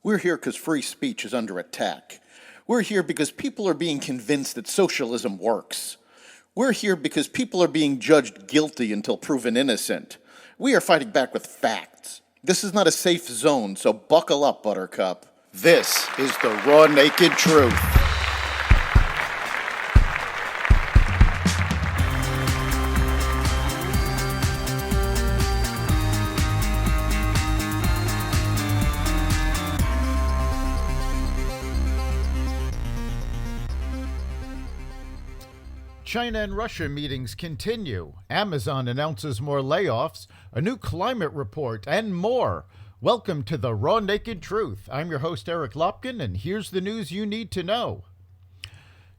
We're here because free speech is under attack. We're here because people are being convinced that socialism works. We're here because people are being judged guilty until proven innocent. We are fighting back with facts. This is not a safe zone, so buckle up, Buttercup. This is the raw, naked truth. China and Russia meetings continue. Amazon announces more layoffs, a new climate report, and more. Welcome to the Raw Naked Truth. I'm your host, Eric Lopkin, and here's the news you need to know.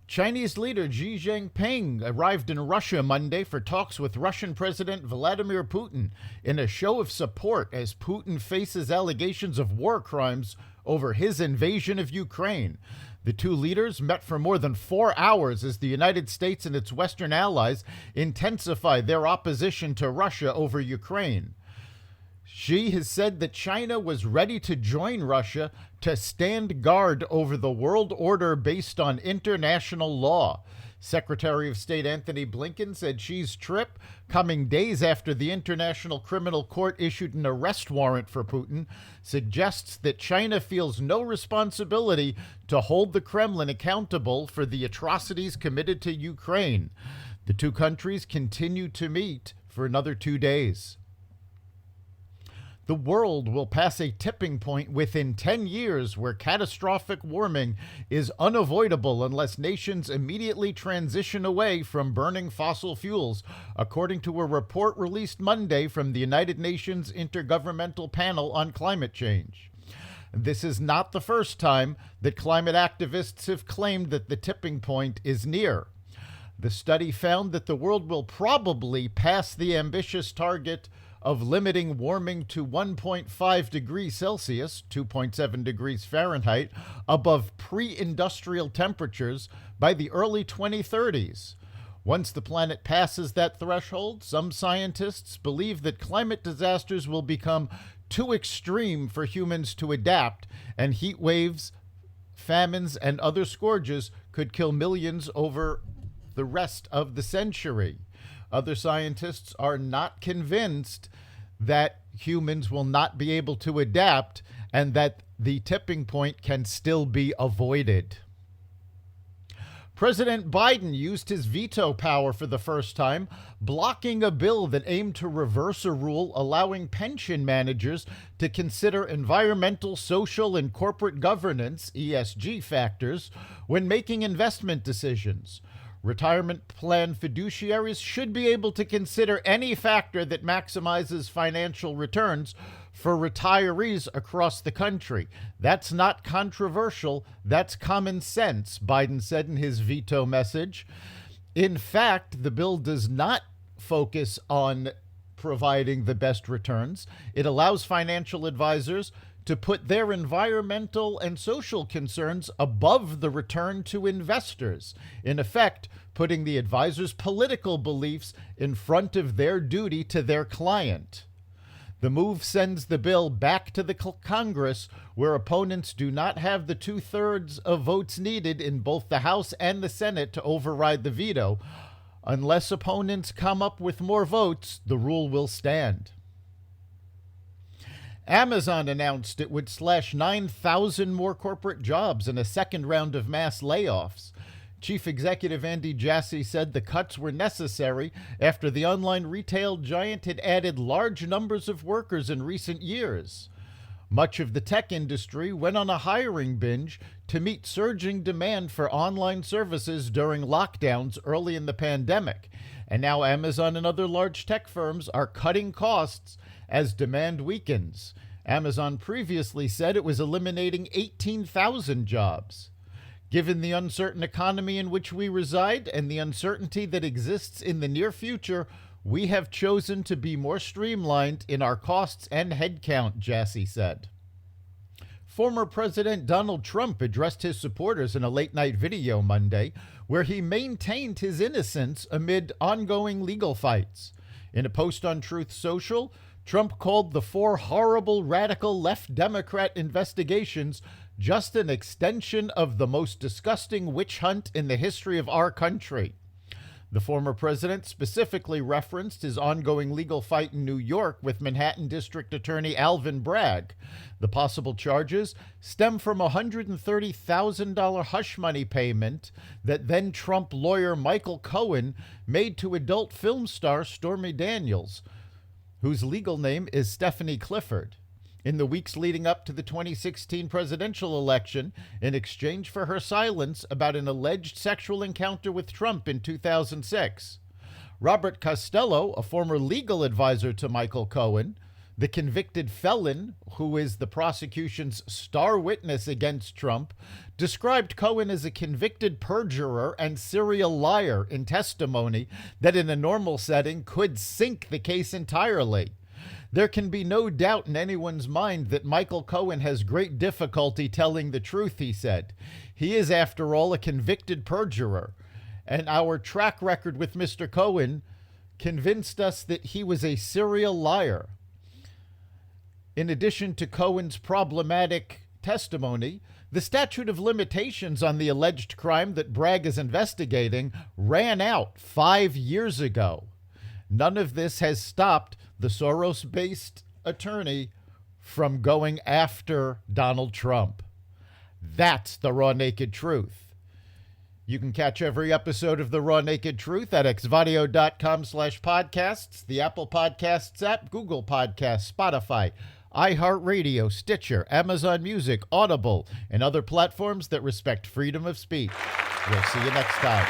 Chinese leader Xi Jinping arrived in Russia Monday for talks with Russian President Vladimir Putin in a show of support as Putin faces allegations of war crimes over his invasion of Ukraine. The two leaders met for more than 4 hours as the United States and its Western allies intensify their opposition to Russia over Ukraine. Xi has said that China was ready to join Russia to stand guard over the world order based on international law. Secretary of State Antony Blinken said Xi's trip, coming days after the International Criminal Court issued an arrest warrant for Putin, suggests that China feels no responsibility to hold the Kremlin accountable for the atrocities committed to Ukraine. The two countries continue to meet for another 2 days. The world will pass a tipping point within 10 years where catastrophic warming is unavoidable unless nations immediately transition away from burning fossil fuels, according to a report released Monday from the United Nations Intergovernmental Panel on Climate Change. This is not the first time that climate activists have claimed that the tipping point is near. The study found that the world will probably pass the ambitious target of limiting warming to 1.5 degrees Celsius, 2.7 degrees Fahrenheit, above pre-industrial temperatures by the early 2030s. Once the planet passes that threshold, some scientists believe that climate disasters will become too extreme for humans to adapt, and heat waves, famines, and other scourges could kill millions over the rest of the century. Other scientists are not convinced that humans will not be able to adapt and that the tipping point can still be avoided. President Biden used his veto power for the first time, blocking a bill that aimed to reverse a rule allowing pension managers to consider environmental, social, and corporate governance, ESG factors, when making investment decisions. Retirement plan fiduciaries should be able to consider any factor that maximizes financial returns for retirees across the country. That's not controversial. That's common sense, Biden said in his veto message. In fact, the bill does not focus on providing the best returns. It allows financial advisors to put their environmental and social concerns above the return to investors, in effect, putting the advisor's political beliefs in front of their duty to their client. The move sends the bill back to the Congress, where opponents do not have the 2/3 of votes needed in both the House and the Senate to override the veto. Unless opponents come up with more votes, the rule will stand. Amazon announced it would slash 9,000 more corporate jobs in a second round of mass layoffs. Chief Executive Andy Jassy said the cuts were necessary after the online retail giant had added large numbers of workers in recent years. Much of the tech industry went on a hiring binge to meet surging demand for online services during lockdowns early in the pandemic. And now Amazon and other large tech firms are cutting costs as demand weakens. Amazon previously said it was eliminating 18,000 jobs. Given the uncertain economy in which we reside and the uncertainty that exists in the near future, we have chosen to be more streamlined in our costs and headcount, Jassy said. Former President Donald Trump addressed his supporters in a late-night video Monday, where he maintained his innocence amid ongoing legal fights. In a post on Truth Social, Trump called the 4 horrible radical left Democrat investigations just an extension of the most disgusting witch hunt in the history of our country. The former president specifically referenced his ongoing legal fight in New York with Manhattan District Attorney Alvin Bragg. The possible charges stem from a $130,000 hush money payment that then Trump lawyer Michael Cohen made to adult film star Stormy Daniels, whose legal name is Stephanie Clifford, in the weeks leading up to the 2016 presidential election in exchange for her silence about an alleged sexual encounter with Trump in 2006. Robert Costello, a former legal advisor to Michael Cohen, the convicted felon who is the prosecution's star witness against Trump, described Cohen as a convicted perjurer and serial liar in testimony that in a normal setting could sink the case entirely. There can be no doubt in anyone's mind that Michael Cohen has great difficulty telling the truth, he said. He is, after all, a convicted perjurer, and our track record with Mr. Cohen convinced us that he was a serial liar. In addition to Cohen's problematic testimony, the statute of limitations on the alleged crime that Bragg is investigating ran out 5 years ago. None of this has stopped the Soros-based attorney from going after Donald Trump. That's the Raw Naked Truth. You can catch every episode of the Raw Naked Truth at xvadio.com/podcasts, the Apple Podcasts app, Google Podcasts, Spotify, iHeartRadio, Stitcher, Amazon Music, Audible, and other platforms that respect freedom of speech. We'll see you next time.